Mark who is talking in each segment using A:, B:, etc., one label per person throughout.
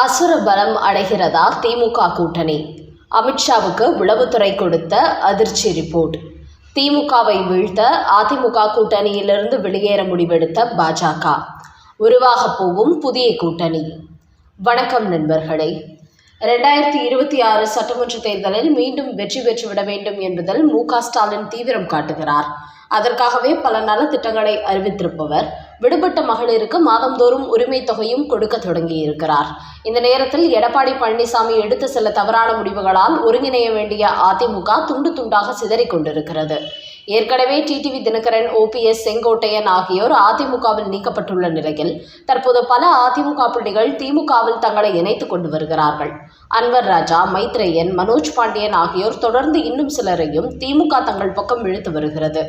A: அசுர பலம் அடைகிறதா திமுக கூட்டணி? அமித்ஷாவுக்கு உளவுத்துறை கொடுத்த அதிர்ச்சி ரிப்போர்ட். திமுகவை வீழ்த்த அதிமுக கூட்டணியிலிருந்து வெளியேற முடிவெடுத்த பாஜக. உருவாகப் போகும் புதிய கூட்டணி. வணக்கம் நண்பர்களே. 2026 சட்டமன்ற தேர்தலில் மீண்டும் வெற்றி பெற்றுவிட வேண்டும் என்பதில் மு.க. ஸ்டாலின் தீவிரம் காட்டுகிறார். அதற்காகவே பல நலத்திட்டங்களை அறிவித்திருப்பவர் விடுபட்ட மகளிருக்கு மாதந்தோறும் உரிமை தொகையும் கொடுக்க தொடங்கியிருக்கிறார். இந்த நேரத்தில் எடப்பாடி பழனிசாமி எடுத்த சில தவறான முடிவுகளால் ஒருங்கிணைய வேண்டிய அதிமுக துண்டு துண்டாக சிதறிக் கொண்டிருக்கிறது. ஏற்கனவே டிடிவி தினகரன், OPS செங்கோட்டையன் ஆகியோர் அதிமுகவில் நீக்கப்பட்டுள்ள நிலையில் தற்போது பல அதிமுக புள்ளிகள் திமுகவில் தங்களை இணைத்துக் கொண்டு வருகிறார்கள். அன்வர் ராஜா, மைத்ரேயன், மனோஜ் பாண்டியன் ஆகியோர் தொடர்ந்து இன்னும் சிலரையும் திமுக தங்கள் பக்கம் இழுத்து வருகிறது.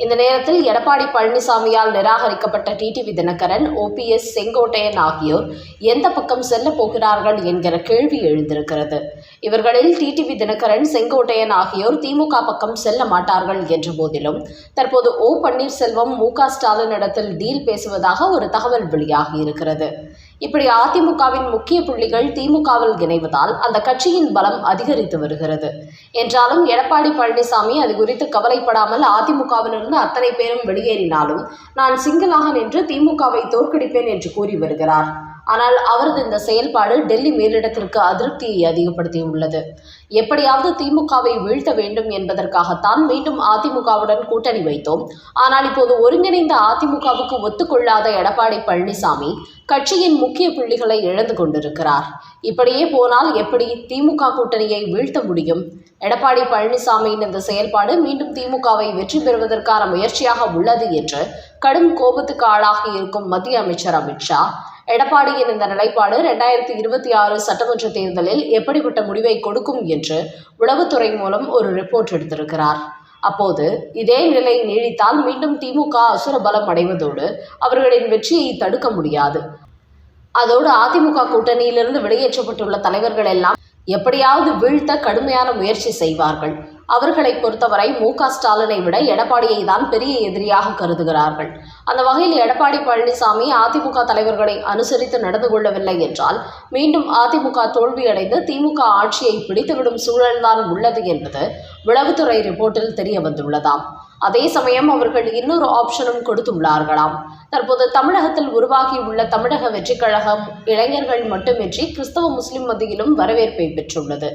A: இந்த நேரத்தில் எடப்பாடி பழனிசாமியால் நிராகரிக்கப்பட்ட டிடிவி தினகரன், OPS செங்கோட்டையன் ஆகியோர் எந்த பக்கம் செல்ல போகிறார்கள் என்கிற கேள்வி எழுந்திருக்கிறது. இவர்களில் டிடிவி தினகரன், செங்கோட்டையன் ஆகியோர் திமுக பக்கம் செல்ல மாட்டார்கள் என்ற போதிலும் தற்போது பன்னீர்செல்வம் மு.க. ஸ்டாலினிடத்தில் டீல் பேசுவதாக ஒரு தகவல் வெளியாகி இருக்கிறது. இப்படி அதிமுகவின் முக்கிய புள்ளிகள் திமுகவில் இணைவதால் அந்த கட்சியின் பலம் அதிகரித்து வருகிறது. என்றாலும் எடப்பாடி பழனிசாமி அது குறித்து கவலைப்படாமல் அதிமுகவிலிருந்து அத்தனை பேரும் வெளியேறினாலும் நான் சிங்கிளாக நின்று திமுகவை தோற்கடிப்பேன் என்று கூறி வருகிறார். ஆனால் அவரது இந்த செயல்பாடு டெல்லி மேலிடத்திற்கு அதிருப்தியை அதிகப்படுத்தியுள்ளது. எப்படியாவது திமுகவை வீழ்த்த வேண்டும் என்பதற்காகத்தான் மீண்டும் அதிமுகவுடன் கூட்டணி வைத்தோம். ஆனால் இப்போது ஒருங்கிணைந்த அதிமுகவுக்கு ஒத்துக்கொள்ளாத எடப்பாடி பழனிசாமி கட்சியின் முக்கிய புள்ளிகளை இழந்து கொண்டிருக்கிறார். இப்படியே போனால் எப்படி திமுக கூட்டணியை வீழ்த்த முடியும்? எடப்பாடி பழனிசாமியின் இந்த செயல்பாடு மீண்டும் திமுகவை வெற்றி பெறுவதற்கான முயற்சியாக உள்ளது என்று கடும் கோபத்துக்கு ஆளாகி இருக்கும் மத்திய அமைச்சர் அமித்ஷா, எடப்பாடியின் இந்த நிலைப்பாடு 2026 சட்டமன்ற தேர்தலில் எப்படிப்பட்ட முடிவை கொடுக்கும் என்று உளவுத்துறை மூலம் ஒரு ரிப்போர்ட் எடுத்திருக்கிறார். அப்போது இதே நிலை நீடித்தால் மீண்டும் திமுக அசுர பலம் அடைவதோடு அவர்களின் வெற்றியை தடுக்க முடியாது. அதோடு அதிமுக கூட்டணியிலிருந்து வெளியேற்றப்பட்டுள்ள தலைவர்கள் எல்லாம் எப்படியாவது வீழ்த்த கடுமையான முயற்சி செய்வார்கள். அவர்களை பொறுத்தவரை மு.க. ஸ்டாலினை விட எடப்பாடியை தான் பெரிய எதிரியாக கருதுகிறார்கள். அந்த வகையில் எடப்பாடி பழனிசாமி அதிமுக தலைவர்களை அனுசரித்து நடந்து கொள்ளவில்லை என்றால் மீண்டும் அதிமுக தோல்வியடைந்து திமுக ஆட்சியை பிடித்துவிடும் சூழல்தான் உள்ளது என்பது உளவுத்துறை ரிப்போர்ட்டில் தெரிய வந்துள்ளதாம். அதே சமயம் அவர்கள் இன்னொரு ஆப்ஷனும் கொடுத்துள்ளார்களாம். தற்போது தமிழகத்தில் உருவாகியுள்ள தமிழக வெற்றிக் கழகம் இளைஞர்கள் மட்டுமின்றி கிறிஸ்தவ முஸ்லிம் மத்தியிலும் வரவேற்பை பெற்றுள்ளது.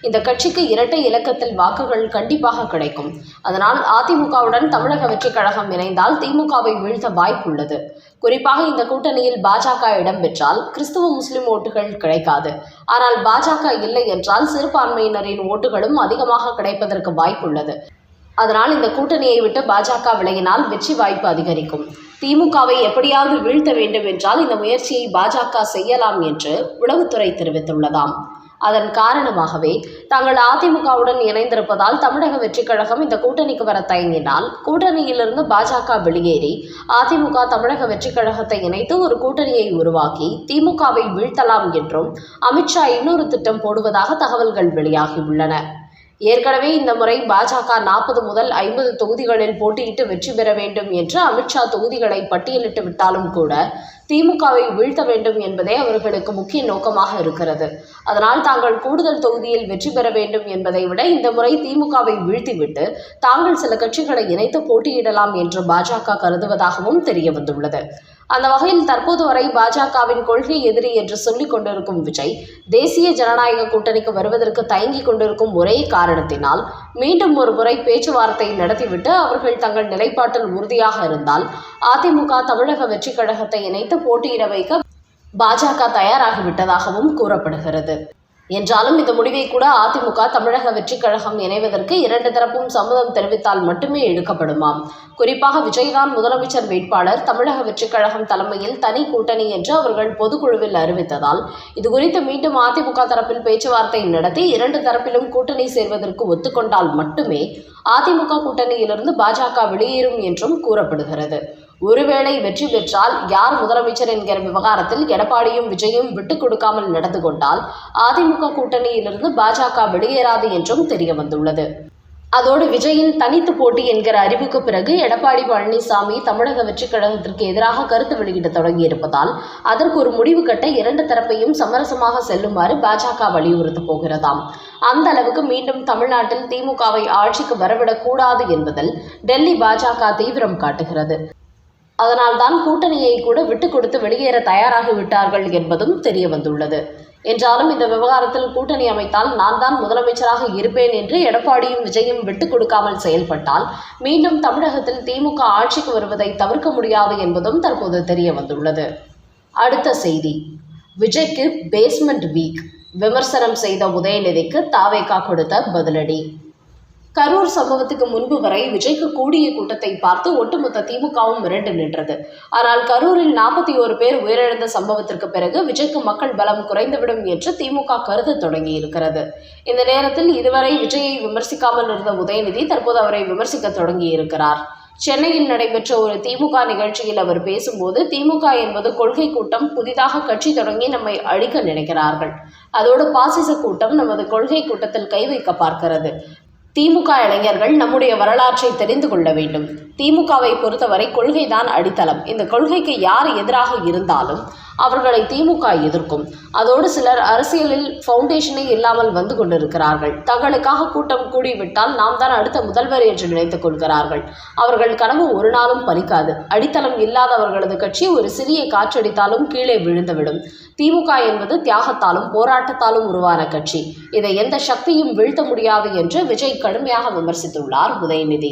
A: இந்த கட்சிக்கு இரட்டை இலக்கத்தில் வாக்குகள் கண்டிப்பாக கிடைக்கும். அதனால் அதிமுகவுடன் தமிழக வெற்றிக் கழகம் இணைந்தால் திமுகவை வீழ்த்த வாய்ப்புள்ளது. குறிப்பாக இந்த கூட்டணியில் பாஜக இடம்பெற்றால் கிறிஸ்தவ முஸ்லிம் ஓட்டுகள் கிடைக்காது. ஆனால் பாஜக இல்லை என்றால் சிறுபான்மையினரின் ஓட்டுகளும் அதிகமாக கிடைப்பதற்கு வாய்ப்புள்ளது. அதனால் இந்த கூட்டணியை விட்டு பாஜக விலகினால் வெற்றி வாய்ப்பு அதிகரிக்கும். திமுகவை எப்படியாவது வீழ்த்த வேண்டும் என்றால் இந்த முயற்சியை பாஜக செய்யலாம் என்று உளவுத்துறை தெரிவித்துள்ளதாம். அதன் காரணமாகவே தாங்கள் அதிமுகவுடன் இணைந்திருப்பதால் தமிழக வெற்றிக் கழகம் இந்த கூட்டணிக்கு வர தயங்கினால் கூட்டணியிலிருந்து பாஜக வெளியேறி அதிமுக தமிழக வெற்றிக் கழகத்தை இணைத்து ஒரு கூட்டணியை உருவாக்கி திமுகவை வீழ்த்தலாம் என்றும் அமித்ஷா இன்னொரு திட்டம் போடுவதாக தகவல்கள் வெளியாகியுள்ளன. ஏற்கனவே இந்த முறை பாஜக 40 முதல் 50 தொகுதிகளில் போட்டியிட்டு வெற்றி பெற வேண்டும் என்று அமித்ஷா தொகுதிகளை பட்டியலிட்டு விட்டாலும் கூட திமுகவை வீழ்த்த வேண்டும் என்பதே அவர்களுக்கு முக்கிய நோக்கமாக இருக்கிறது. அதனால் தாங்கள் கூடுதல் தொகுதியில் வெற்றி பெற வேண்டும் என்பதை விட இந்த முறை திமுகவை வீழ்த்திவிட்டு தாங்கள் சில கட்சிகளை இணைத்து போட்டியிடலாம் என்று பாஜக கருதுவதாகவும் தெரிய வந்துள்ளது. அந்த வகையில் தற்போது வரை பாஜகவின் கொள்கை எதிரி என்று சொல்லிக் கொண்டிருக்கும் விஜய் தேசிய ஜனநாயக கூட்டணிக்கு வருவதற்கு தயங்கிக் கொண்டிருக்கும் ஒரே காரணத்தினால் மீண்டும் ஒரு முறை பேச்சுவார்த்தை நடத்திவிட்டு அவர்கள் தங்கள் நிலைப்பாட்டில் உறுதியாக இருந்தால் அதிமுக தமிழக வெற்றிக் கழகத்தை இணைத்து போட்டியிட வைக்க பாஜக தயாராகிவிட்டதாகவும் கூறப்படுகிறது. என்றாலும் இந்த முடிவை கூட அதிமுக தமிழக வெற்றிக் கழகம் இணைவதற்கு 2 தரப்பும் சம்மதம் தெரிவித்தால் மட்டுமே எடுக்கப்படுமாம். குறிப்பாக விஜய்தான் முதலமைச்சர் வேட்பாளர், தமிழக வெற்றிக் கழகம் தலைமையில் தனி கூட்டணி என்று அவர்கள் பொதுக்குழுவில் அறிவித்ததால் இதுகுறித்து மீண்டும் அதிமுக தரப்பில் பேச்சுவார்த்தை நடத்தி 2 தரப்பிலும் கூட்டணி சேர்வதற்கு ஒத்துக்கொண்டால் மட்டுமே அதிமுக கூட்டணியிலிருந்து பாஜக வெளியேறும் என்றும் கூறப்படுகிறது. ஒருவேளை வெற்றி பெற்றால் யார் முதலமைச்சர் என்கிற விவகாரத்தில் எடப்பாடியும் விஜயும் விட்டுக் கொடுக்காமல் நடந்து கொண்டால் அதிமுக கூட்டணியிலிருந்து பாஜக வெளியேறாது என்றும் தெரிய வந்துள்ளது. அதோடு விஜயின் தனித்து போட்டி என்கிற அறிவுக்கு பிறகு எடப்பாடி பழனிசாமி தமிழக வெற்றிக் கழகத்திற்கு எதிராக கருத்து வெளியிட தொடங்கியிருப்பதால் அதற்கு ஒரு முடிவு கட்ட இரண்டு தரப்பையும் சமரசமாக செல்லுமாறு பாஜக வலியுறுத்தப் போகிறதாம். அந்த அளவுக்கு மீண்டும் தமிழ்நாட்டில் திமுகவை ஆட்சிக்கு வரவிடக்கூடாது என்பதில் டெல்லி பாஜக தீவிரம் காட்டுகிறது. அதனால்தான் கூட்டணியை கூட விட்டுக் கொடுத்து வெளியேற தயாராகிவிட்டார்கள் என்பதும் தெரிய வந்துள்ளது. என்றாலும் இந்த விவகாரத்தில் கூட்டணி அமைத்தால் நான் தான் முதலமைச்சராக இருப்பேன் என்று எடப்பாடியும் விஜயும் விட்டுக் கொடுக்காமல் செயல்பட்டால் மீண்டும் தமிழகத்தில் திமுக ஆட்சிக்கு வருவதை தவிர்க்க முடியாது என்பதும் தற்போது தெரிய வந்துள்ளது. அடுத்த செய்தி, விஜய்க்கு பேஸ்மெண்ட் வீக், விமர்சனம் செய்த உதயநிதிக்கு தாவேகா கொடுத்த பதிலடி. கரூர் சம்பவத்துக்கு முன்பு வரை விஜய்க்கு கூடிய கூட்டத்தை பார்த்து ஒட்டுமொத்த திமுகவும் மிரண்டு நின்றது. ஆனால் கரூரில் 41 பேர் உயிரிழந்த சம்பவத்திற்கு பிறகு விஜய்க்கு மக்கள் பலம் குறைந்துவிடும் என்று திமுக கருத தொடங்கி இருக்கிறது. இந்த நேரத்தில் இதுவரை விஜயை விமர்சிக்காமல் இருந்த உதயநிதி தற்போது அவரை விமர்சிக்க தொடங்கி இருக்கிறார். சென்னையில் நடைபெற்ற ஒரு திமுக நிகழ்ச்சியில் அவர் பேசும்போது, திமுக என்பது கொள்கை கூட்டம், புதிதாக கட்சி தொடங்கி நம்மை அழிக்க நினைக்கிறார்கள். அதோடு பாசிச கூட்டம் நமது கொள்கை கூட்டத்தில் கை வைக்க பார்க்கிறது. திமுக இளைஞர்கள் நம்முடைய வரலாற்றை தெரிந்து கொள்ள வேண்டும். திமுகவை பொறுத்தவரை கொள்கைதான் அடித்தளம். இந்த கொள்கைக்கு யார் எதிராக இருந்தாலும் அவர்களை திமுக எதிர்க்கும். அதோடு சிலர் அரசியலில் ஃபவுண்டேஷனே இல்லாமல் வந்து கொண்டிருக்கிறார்கள். தங்களுக்காக கூட்டம் கூடிவிட்டால் நாம் தான் அடுத்த முதல்வர் என்று நினைத்துக் கொள்கிறார்கள். அவர்கள் கனவு ஒரு நாளும் பலிக்காது. அடித்தளம் இல்லாதவர்களது கட்சி ஒரு சிறிய காற்றடித்தாலும் கீழே விழுந்துவிடும். திமுக என்பது தியாகத்தாலும் போராட்டத்தாலும் உருவான கட்சி. இதை எந்த சக்தியும் வீழ்த்த முடியாது என்று விஜய் கடுமையாக விமர்சித்துள்ளார் உதயநிதி.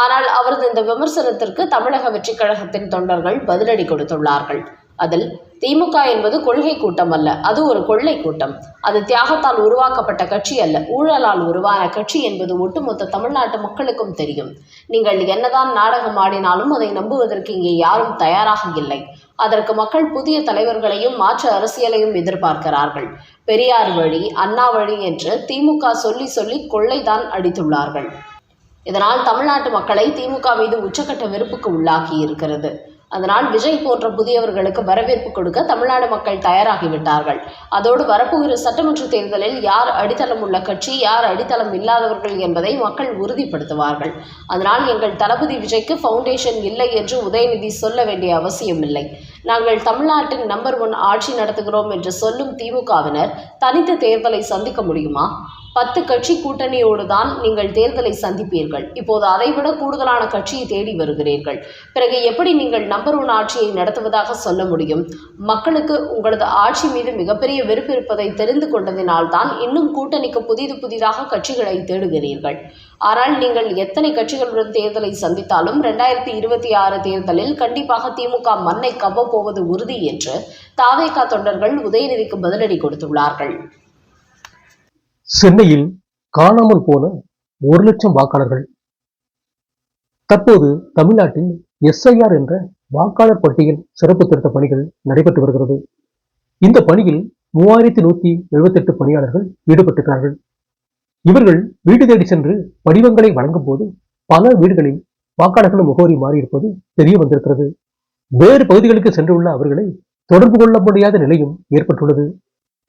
A: ஆனால் அவரது இந்த விமர்சனத்திற்கு தமிழக வெற்றிக் கழகத்தின் தொண்டர்கள் பதிலடி கொடுத்துள்ளார்கள். அதில் திமுக என்பது கொள்கை கூட்டம் அல்ல, அது ஒரு கொள்ளை கூட்டம். அது தியாகத்தால் உருவாக்கப்பட்ட கட்சி அல்ல, ஊழலால் உருவான கட்சி என்பது ஒட்டுமொத்த தமிழ்நாட்டு மக்களுக்கும் தெரியும். நீங்கள் என்னதான் நாடகம் ஆடினாலும் அதை நம்புவதற்கு இங்கே யாரும் தயாராக இல்லை. அதற்கு மக்கள் புதிய தலைவர்களையும் மாற்று அரசியலையும் எதிர்பார்க்கிறார்கள். பெரியார் வழி, அண்ணா வழி என்று திமுக சொல்லி சொல்லி கொள்ளைதான் அடித்துள்ளார்கள். இதனால் தமிழ்நாட்டு மக்களை திமுக மீது உச்சக்கட்ட வெறுப்புக்கு உள்ளாக்கி இருக்கிறது. அதனால் விஜய் போன்ற புதியவர்களுக்கு வரவேற்பு கொடுக்க தமிழ்நாடு மக்கள் தயாராகிவிட்டார்கள். அதோடு வரப்போகிற சட்டமன்ற தேர்தலில் யார் அடித்தளம் உள்ள கட்சி, யார் அடித்தளம் இல்லாதவர்கள் என்பதை மக்கள் உறுதிப்படுத்துவார்கள். அதனால் எங்கள் தளபதி விஜய்க்கு ஃபவுண்டேஷன் இல்லை என்று உதயநிதி சொல்ல வேண்டிய அவசியம் இல்லை. நாங்கள் தமிழ்நாட்டின் நம்பர் 1 ஆட்சி நடத்துகிறோம் என்று சொல்லும் திமுகவினர் தனித்து தேர்தலை சந்திக்க முடியுமா? 10 கட்சி கூட்டணியோடு தான் நீங்கள் தேர்தலை சந்திப்பீர்கள். இப்போது அதைவிட கூடுதலான கட்சியை தேடி வருகிறீர்கள். பிறகு எப்படி நீங்கள் நம்பர் 1 ஆட்சியை நடத்துவதாக சொல்ல முடியும்? மக்களுக்கு உங்களது ஆட்சி மீது மிகப்பெரிய வெறுப்பு இருப்பதை தெரிந்து கொண்டதினால்தான் இன்னும் கூட்டணிக்கு புதிதாக கட்சிகளை தேடுகிறீர்கள். ஆனால் நீங்கள் எத்தனை கட்சிகளுடன் தேர்தலை சந்தித்தாலும் 2026 தேர்தலில் கண்டிப்பாக திமுக மண்ணை கவ்வப்போவது உறுதி என்று தாவேகா தொண்டர்கள் உதயநிதிக்கு பதிலடி கொடுத்துள்ளார்கள்.
B: சென்னையில் காணாமல் போன 1 லட்சம் வாக்காளர்கள். தற்போது தமிழ்நாட்டில் SIR என்ற வாக்காளர் பட்டியல் சிறப்பு திருத்த பணிகள் நடைபெற்று வருகிறது. இந்த பணியில் 3178 பணியாளர்கள் ஈடுபட்டிருக்கிறார்கள். இவர்கள் வீடு தேடி சென்று படிவங்களை வழங்கும் போது பல வீடுகளில் வாக்காளர்கள் முகவரி மாறியிருப்பது தெரிய வந்திருக்கிறது. வேறு பகுதிகளுக்கு சென்றுள்ள அவர்களை தொடர்பு கொள்ள முடியாத நிலையும் ஏற்பட்டுள்ளது.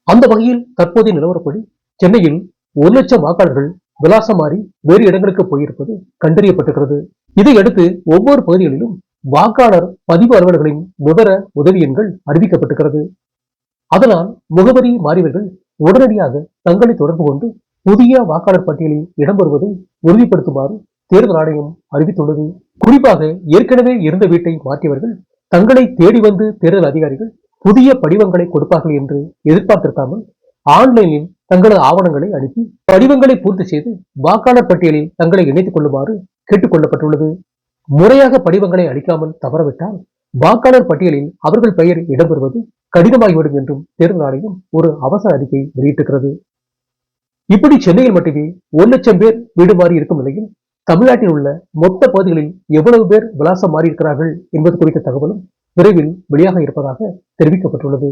B: அந்த வகையில் தற்போதைய நிலவரப்படி சென்னையில் 1 லட்சம் வாக்காளர்கள் விலாசம் மாறி வேறு இடங்களுக்கு போயிருப்பது கண்டறியப்பட்டிருக்கிறது. இதையடுத்து ஒவ்வொரு பகுதிகளிலும் வாக்காளர் பதிவு அலுவலர்களின் விவர உதவி எண்கள் அறிவிக்கப்பட்டிருக்கிறது. அதனால் முகவரி மாறியவர்கள் உடனடியாக தங்களை தொடர்பு கொண்டு புதிய வாக்காளர் பட்டியலில் இடம்பெறுவதை உறுதிப்படுத்துமாறு தேர்தல் ஆணையம் அறிவித்துள்ளது. குறிப்பாக ஏற்கனவே இருந்த வீட்டை மாற்றியவர்கள் தங்களை தேடி வந்து தேர்தல் அதிகாரிகள் புதிய படிவங்களை கொடுப்பார்கள் என்று எதிர்பார்த்திருக்காமல் ஆன்லைனில் தங்களது ஆவணங்களை அனுப்பி படிவங்களை பூர்த்தி செய்து வாக்காளர் பட்டியலில் தங்களை இணைத்துக் கொள்ளுமாறு கேட்டுக் கொள்ளப்பட்டுள்ளது. முறையாக படிவங்களை அளிக்காமல் தவறவிட்டால் வாக்காளர் பட்டியலில் அவர்கள் பெயர் இடம்பெறுவது கடினமாகிவிடும் என்றும் தேர்தல் ஆணையம் ஒரு அவசர அறிக்கை வெளியிட்டிருக்கிறது. இப்படி சென்னையில் மட்டுமே 1 லட்சம் பேர் வீடு மாறி இருக்கும் நிலையில் தமிழ்நாட்டில் உள்ள மொத்த பகுதிகளில் எவ்வளவு பேர் விலாசம் மாறியிருக்கிறார்கள் என்பது குறித்த தகவலும் விரைவில் வெளியாக இருப்பதாக தெரிவிக்கப்பட்டுள்ளது.